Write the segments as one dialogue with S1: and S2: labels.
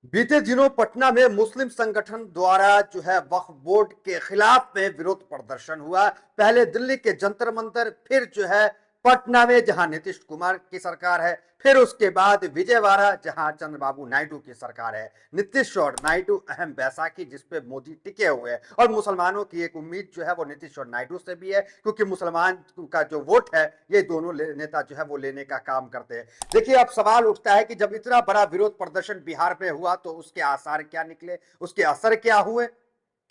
S1: बीते दिनों पटना में मुस्लिम संगठन द्वारा जो है वक्फ बोर्ड के खिलाफ में विरोध प्रदर्शन हुआ। पहले दिल्ली के जंतर मंतर, फिर जो है पटना में जहां नीतीश कुमार की सरकार है, फिर उसके बाद विजयवाड़ा जहां चंद्रबाबू नायडू की सरकार है। नीतीश और नायडू अहम बैसाखी जिसपे मोदी टिके हुए हैं और मुसलमानों की एक उम्मीद जो है वो नीतीश और नायडू से भी है, क्योंकि मुसलमान का जो वोट है ये दोनों नेता जो है वो लेने का काम करते हैं। देखिए, अब सवाल उठता है कि जब इतना बड़ा विरोध प्रदर्शन बिहार में हुआ तो उसके आसार क्या निकले, उसके असर क्या हुए,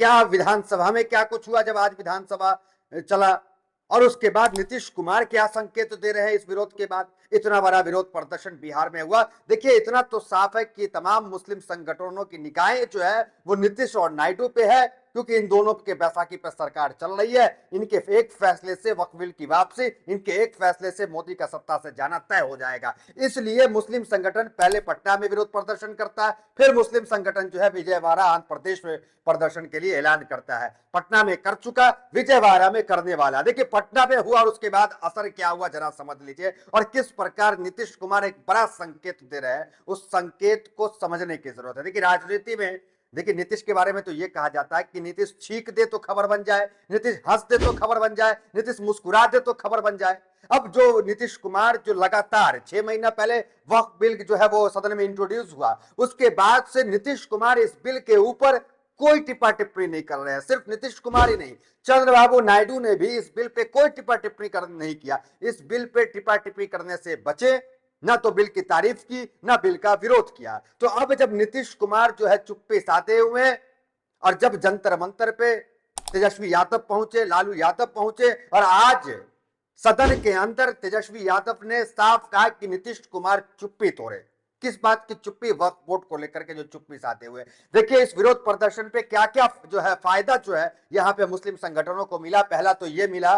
S1: क्या विधानसभा में क्या कुछ हुआ जब आज विधानसभा चला, और उसके बाद नीतीश कुमार क्या संकेत दे रहे हैं इस विरोध के बाद इतना बड़ा विरोध प्रदर्शन बिहार में हुआ। देखिए, इतना तो साफ है कि तमाम मुस्लिम संगठनों की निगाहें जो है वो नीतीश और नायडू पे है, क्योंकि इन दोनों के बैसाखी पर सरकार चल रही है। इनके एक फैसले से वक्फ बिल की वापसी, इनके एक फैसले से मोदी का सत्ता से जाना तय हो जाएगा। इसलिए मुस्लिम संगठन पहले पटना में विरोध प्रदर्शन करता है, फिर मुस्लिम संगठन जो है विजयवाड़ा आंध्र प्रदेश में प्रदर्शन के लिए ऐलान करता है। पटना में कर चुका, विजयवाड़ा में करने वाला। देखिए, पटना में हुआ और उसके बाद असर क्या हुआ जरा समझ लीजिए, और किस प्रकार नीतीश कुमार एक बड़ा संकेत दे रहे हैं, उस संकेत को समझने की जरूरत है। देखिए, राजनीति में देखिए नीतीश के बारे में तो ये कहा जाता है कि नीतीश छींक दे तो खबर बन जाए, नीतीश हंस दे तो खबर बन जाए, नीतीश मुस्कुरा दे तो खबर बन जाए। अब जो नीतीश कुमार जो लगातार 6 महीना पहले वक्फ बिल जो है वो सदन में इंट्रोड्यूस हुआ, उसके बाद से नीतीश कुमार इस बिल के ऊपर कोई टिप्पा टिप्पणी नहीं कर रहे हैं। सिर्फ नीतीश कुमार ही नहीं, चंद्रबाबू नायडू ने भी इस बिल पे कोई टिप्पा टिप्पणी नहीं किया। इस बिल पे टिप्पा टिप्पणी करने से बचे, ना तो बिल की तारीफ की, ना बिल का विरोध किया। तो अब जब नीतीश कुमार जो है चुप्पी साधे हुए, और जब जंतर मंतर पे तेजस्वी यादव पहुंचे, लालू यादव पहुंचे, और आज सदन के अंदर तेजस्वी यादव ने साफ कहा कि नीतीश कुमार चुप्पी तोड़े। किस बात की चुप्पी? वक्फ बोर्ड को लेकर के जो चुप्पी साधे हुए। देखिए, इस विरोध प्रदर्शन पे क्या क्या जो है फायदा जो है यहां पे मुस्लिम संगठनों को मिला। पहला तो ये मिला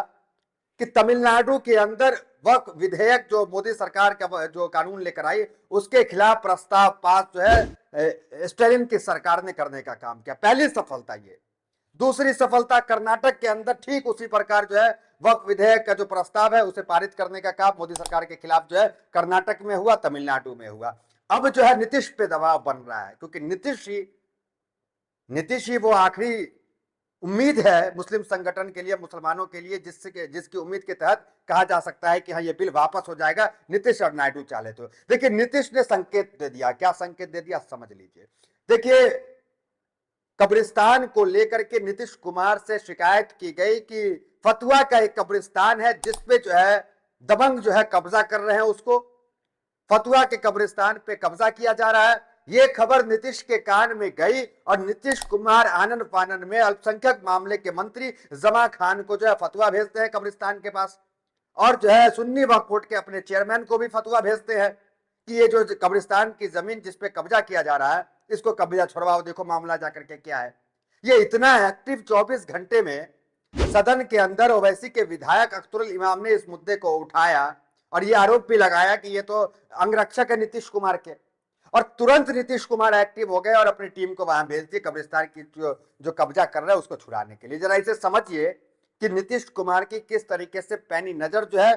S1: कि तमिलनाडु के अंदर वक्फ विधेयक जो मोदी सरकार का जो कानून लेकर आई, उसके खिलाफ प्रस्ताव पास जो है स्टालिन की सरकार ने करने का काम किया। पहली सफलता ये। दूसरी सफलता, कर्नाटक के अंदर ठीक उसी प्रकार जो है वक्फ विधेयक का जो प्रस्ताव है उसे पारित करने का काम मोदी सरकार के खिलाफ जो है कर्नाटक में हुआ, तमिलनाडु में हुआ। अब जो है नीतीश पे दबाव बन रहा है, क्योंकि नीतीश ही वो आखिरी उम्मीद है मुस्लिम संगठन के लिए, मुसलमानों के लिए, जिसकी उम्मीद के तहत कहा जा सकता है कि हाँ ये बिल वापस हो जाएगा नीतीश और नायडू चाहे तो। देखिए, नीतीश ने संकेत दे दिया। क्या संकेत दे दिया समझ लीजिए। देखिए, कब्रिस्तान को लेकर के नीतीश कुमार से शिकायत की गई कि फतुआ का एक कब्रिस्तान है जिसपे जो है दबंग जो है कब्जा कर रहे हैं, उसको फतुआ के कब्रिस्तान पे कब्जा किया जा रहा है। ये खबर नीतीश के कान में गई और नीतीश कुमार आनंद फानन में अल्पसंख्यक मामले के मंत्री जमा खान को जो है फतुआ भेजते हैं कब्रिस्तान के पास, और जो है सुन्नी वक्फ बोर्ड के अपने चेयरमैन को भी फतुआ भेजते हैं कि ये जो कब्रिस्तान की जमीन जिसपे कब्जा किया जा रहा है इसको कब्जा छुड़वाओ, देखो मामला जाकर के क्या है। ये इतना एक्टिव 24 घंटे में सदन के अंदर ओवैसी के विधायक अख्तरुल इमाम ने इस मुद्दे को उठाया और ये आरोप भी लगाया कि ये तो अंगरक्षक है नीतीश कुमार के, और तुरंत नीतीश कुमार एक्टिव हो गए और अपनी टीम को वहां भेज दी कब्रिस्तान की जो कब्जा कर रहा है उसको छुड़ाने के लिए। जरा इसे समझिए कि नीतीश कुमार की किस तरीके से पैनी नजर जो है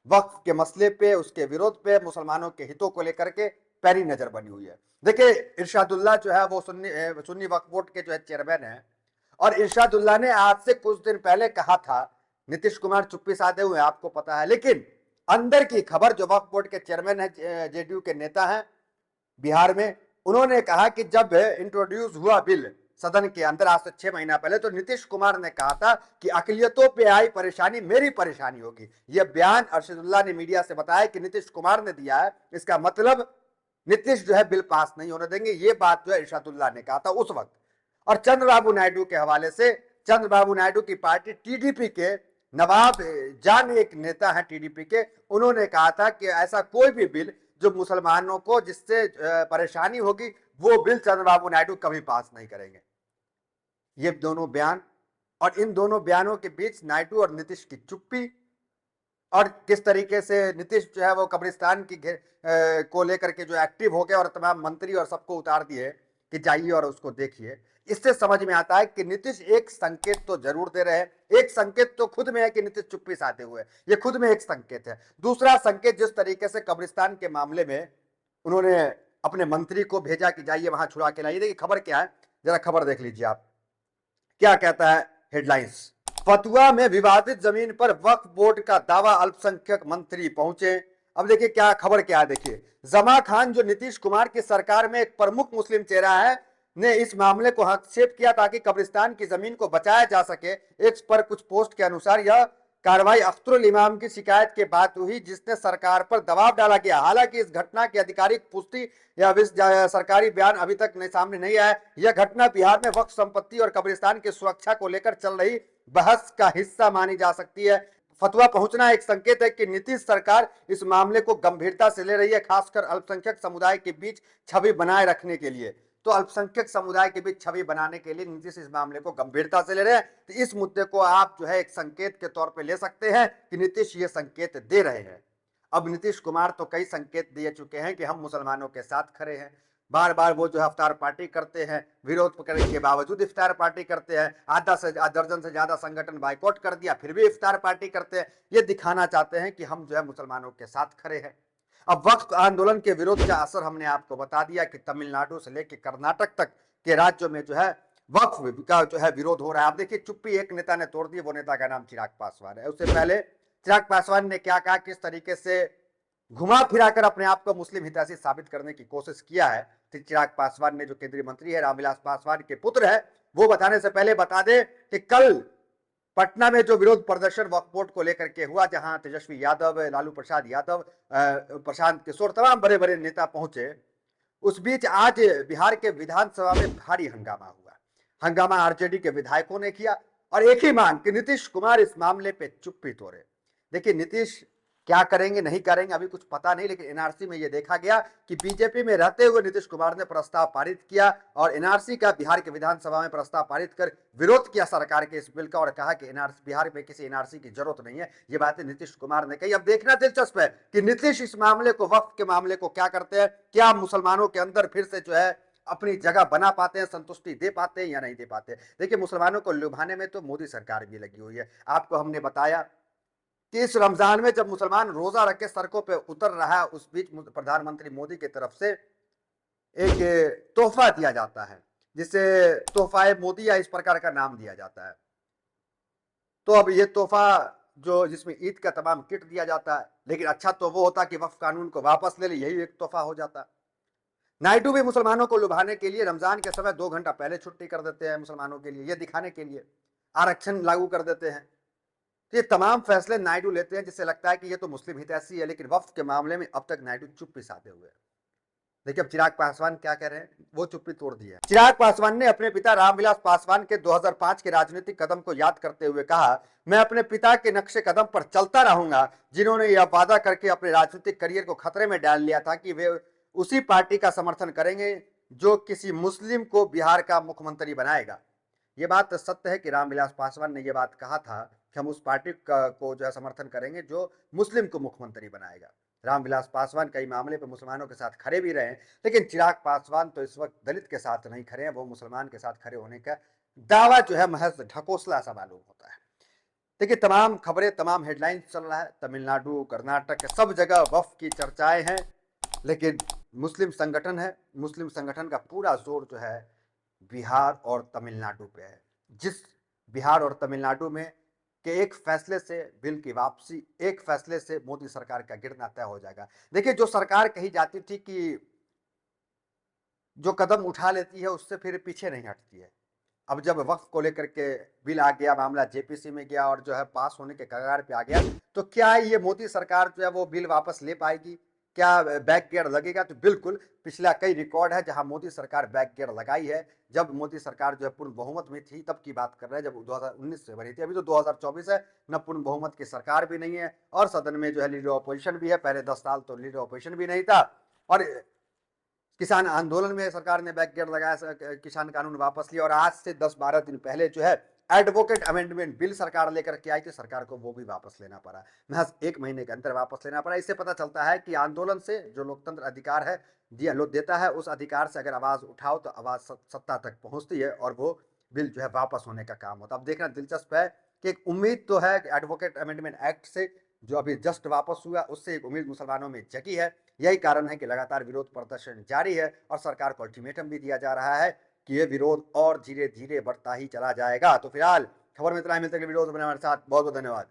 S1: वक्फ के मसले पे, उसके विरोध पे, मुसलमानों के हितों को लेकर के पैनी नजर बनी हुई है। देखिए, इरशादुल्लाह जो है वो सुन्नी वक्फ बोर्ड के जो है चेयरमैन है, और इरशादुल्लाह ने आज से कुछ दिन पहले कहा था नीतीश कुमार चुप्पी साधे हुए आपको पता है, लेकिन अंदर की खबर जो वक्फ बोर्ड के चेयरमैन है, जेडीयू के नेता हैं बिहार में, उन्होंने कहा कि जब इंट्रोड्यूस हुआ बिल सदन के अंदर आज से 6 महीना पहले, तो नीतीश कुमार ने कहा था कि अकलियतों पे आई परेशानी मेरी परेशानी होगी। यह बयान अरशदुल्लाह ने मीडिया से बताया कि नीतीश कुमार ने दिया है। इसका मतलब नीतीश जो है बिल पास नहीं होने देंगे, ये बात जो है इरशादुल्लाह ने कहा था उस वक्त। और चंद्रबाबू नायडू के हवाले से, चंद्रबाबू नायडू की पार्टी टीडीपी के नवाब जान एक नेता है टीडीपी के, उन्होंने कहा था कि ऐसा कोई भी बिल जो मुसलमानों को जिससे परेशानी होगी वो बिल चंद्रबाबू नायडू कभी पास नहीं करेंगे। ये दोनों बयान, और इन दोनों बयानों के बीच नायडू और नीतीश की चुप्पी, और किस तरीके से नीतीश जो है वो कब्रिस्तान की को लेकर के जो एक्टिव हो गए और तमाम मंत्री और सबको उतार दिए कि जाइए और उसको देखिए। इससे समझ में आता है कि नीतीश एक संकेत तो जरूर दे रहे हैं। एक संकेत तो खुद में है कि नीतीश चुप्पी साधे हुए, ये खुद में एक संकेत है। दूसरा संकेत, जिस तरीके से कब्रिस्तान के मामले में उन्होंने अपने मंत्री को भेजा कि जाइए वहां छुड़ा के लाइए। देखिए खबर क्या है, जरा खबर देख लीजिए आप, क्या कहता है हेडलाइंस। फतुआ में विवादित जमीन पर वक्फ बोर्ड का दावा, अल्पसंख्यक मंत्री पहुंचे। अब देखिए क्या खबर क्या है, देखिए जमा खान जो नीतीश कुमार की सरकार में एक प्रमुख मुस्लिम चेहरा है, ने इस मामले को हस्तक्षेप किया ताकि कब्रिस्तान की जमीन को बचाया जा सके। एक्स पर कुछ पोस्ट के अनुसार यह कार्रवाई अख्तरुल इमाम की शिकायत के बाद हुई, जिसने सरकार पर दबाव डाला गया। हालांकि इस घटना की आधिकारिक पुष्टि या सरकारी बयान अभी तक सामने नहीं आया। यह घटना बिहार में वक्फ संपत्ति और कब्रिस्तान की सुरक्षा को लेकर चल रही बहस का हिस्सा मानी जा सकती है। फतवा पहुंचना एक संकेत है कि नीतीश सरकार इस मामले को गंभीरता से ले रही है, खासकर अल्पसंख्यक समुदाय के बीच छवि बनाए रखने के लिए। तो अल्पसंख्यक समुदाय के बीच छवि बनाने के लिए नीतीश इस मामले को गंभीरता से ले रहे हैं। तो इस मुद्दे को आप जो है एक संकेत के तौर पे ले सकते हैं कि नीतीश ये संकेत दे रहे हैं। अब नीतीश कुमार तो कई संकेत दे चुके हैं कि हम मुसलमानों के साथ खड़े हैं। बार बार वो जो है इफ्तार पार्टी करते हैं, विरोध करने के बावजूद इफ्तार पार्टी करते हैं। दर्जन से ज्यादा संगठन बाइकआउट कर दिया, फिर भी इफ्तार पार्टी करते हैं। ये दिखाना चाहते हैं कि हम जो है मुसलमानों के साथ खड़े हैं। अब वक्फ आंदोलन के विरोध का असर हमने आपको बता दिया कि तमिलनाडु से लेकर कर्नाटक तक के राज्यों में जो है वक्फ का जो है विरोध हो रहा है। आप देखिए चुप्पी एक नेता ने तोड़ दी, वो नेता का नाम चिराग पासवान है। उससे पहले चिराग पासवान ने क्या कहा, किस तरीके से घुमा फिराकर अपने आप को मुस्लिम हितैषी साबित करने की कोशिश किया है। तो चिराग पासवान ने, जो केंद्रीय मंत्री है, रामविलास पासवान के पुत्र है, वो बताने से पहले बता दे कि कल पटना में जो विरोध प्रदर्शन वक्फ बोर्ड को लेकर के हुआ, जहां तेजस्वी यादव, लालू प्रसाद यादव, प्रशांत किशोर, तमाम बड़े बड़े नेता पहुंचे, उस बीच आज बिहार के विधानसभा में भारी हंगामा हुआ। हंगामा आरजेडी के विधायकों ने किया और एक ही मांग कि नीतीश कुमार इस मामले पे चुप्पी तोड़े। देखिए नीतीश क्या करेंगे नहीं करेंगे अभी कुछ पता नहीं, लेकिन एनआरसी में यह देखा गया कि बीजेपी में रहते हुए नीतीश कुमार ने प्रस्ताव पारित किया और एनआरसी का बिहार के विधानसभा में प्रस्ताव पारित कर विरोध किया सरकार के इस बिल का और कहा कि एनआरसी, बिहार में किसी एनआरसी की जरूरत नहीं है। ये बातें नीतीश कुमार ने कही। अब देखना दिलचस्प है कि नीतीश इस मामले को, वक्फ के मामले को क्या करते हैं। क्या मुसलमानों के अंदर फिर से जो है अपनी जगह बना पाते हैं, संतुष्टि दे पाते हैं या नहीं दे पाते। देखिए मुसलमानों को लुभाने में तो मोदी सरकार भी लगी हुई है। आपको हमने बताया कि इस रमजान में जब मुसलमान रोजा रख के सड़कों पे उतर रहा है, उस बीच प्रधानमंत्री मोदी की तरफ से एक तोहफा दिया जाता है, जिसे तोहफाए मोदी या इस प्रकार का नाम दिया जाता है। तो अब ये तोहफा जो, जिसमें ईद का तमाम किट दिया जाता है, लेकिन अच्छा तो वो होता कि वक्फ कानून को वापस ले ले, यही एक तोहफा हो जाता। नायडू भी मुसलमानों को लुभाने के लिए रमजान के समय 2 घंटा पहले छुट्टी कर देते हैं मुसलमानों के लिए, ये दिखाने के लिए आरक्षण लागू कर देते हैं। तो ये तमाम फैसले नायडू लेते हैं, जिससे लगता है कि ये तो मुस्लिम हितैषी है, लेकिन वक्फ के मामले में अब तक नायडू चुप्पी साधे हुए हैं। देखिए अब चिराग पासवान क्या कह रहे हैं, वो चुप्पी तोड़ दी है। चिराग पासवान ने अपने पिता रामविलास पासवान के 2005 के राजनीतिक कदम को याद करते हुए कहा, मैं अपने पिता के नक्शे कदम पर चलता रहूंगा, जिन्होंने यह वादा करके अपने राजनीतिक करियर को खतरे में डाल लिया था कि वे उसी पार्टी का समर्थन करेंगे जो किसी मुस्लिम को बिहार का मुख्यमंत्री बनाएगा। ये बात सत्य है कि रामविलास पासवान ने यह बात कहा था कि हम उस पार्टी को जो है समर्थन करेंगे जो मुस्लिम को मुख्यमंत्री बनाएगा। रामविलास पासवान कई मामले पर मुसलमानों के साथ खड़े भी रहे, लेकिन चिराग पासवान तो इस वक्त दलित के साथ नहीं खड़े हैं, वो मुसलमान के साथ खड़े होने का दावा जो है महज ढकोसला सा मालूम होता है। देखिए तमाम खबरें, तमाम हेडलाइंस चल रहा है, तमिलनाडु, कर्नाटक, सब जगह वक्फ की चर्चाएं हैं, लेकिन मुस्लिम संगठन है, मुस्लिम संगठन का पूरा जोर जो है बिहार और तमिलनाडु पे है। जिस बिहार और तमिलनाडु में के एक फैसले से बिल की वापसी, एक फैसले से मोदी सरकार का गिरना तय हो जाएगा। देखिए जो सरकार कही जाती थी कि जो कदम उठा लेती है उससे फिर पीछे नहीं हटती है, अब जब वक्फ को लेकर के बिल आ गया, मामला जेपीसी में गया और जो है पास होने के कगार पे आ गया, तो क्या ये मोदी सरकार जो है वो बिल वापस ले पाएगी, क्या बैक गियर लगेगा? तो बिल्कुल, पिछला कई रिकॉर्ड है जहां मोदी सरकार बैक गियर लगाई है। जब मोदी सरकार जो है पूर्ण बहुमत में थी तब की बात कर रहे हैं, जब 2019 से बनी थी। अभी तो 2024 है, न पूर्ण बहुमत की सरकार भी नहीं है और सदन में जो है लीडर ऑपोजिशन भी है। पहले 10 साल तो लीडर ऑपोजिशन भी नहीं था और किसान आंदोलन में सरकार ने बैक गियर लगाया, किसान कानून वापस लिया और आज से 10-12 दिन पहले जो है एडवोकेट अमेंडमेंट बिल सरकार लेकर के आई थी, सरकार को वो भी वापस लेना पड़ा, महज 1 महीने के अंदर वापस लेना पड़ा। इससे पता चलता है कि आंदोलन से जो लोकतंत्र अधिकार है दिया लोग देता है, उस अधिकार से अगर आवाज उठाओ तो आवाज सत्ता तक पहुंचती है और वो बिल जो है वापस होने का काम होता है। अब देखना दिलचस्प है कि एक उम्मीद तो है एडवोकेट अमेंडमेंट एक्ट से जो अभी जस्ट वापस हुआ, उससे एक उम्मीद मुसलमानों में जगी है, यही कारण है कि लगातार विरोध प्रदर्शन जारी है और सरकार को अल्टीमेटम भी दिया जा रहा है कि ये विरोध और धीरे धीरे बढ़ता ही चला जाएगा। तो फिलहाल खबर में इतना ही, मिलते हैं वीडियो बनाने के साथ। बहुत बहुत धन्यवाद।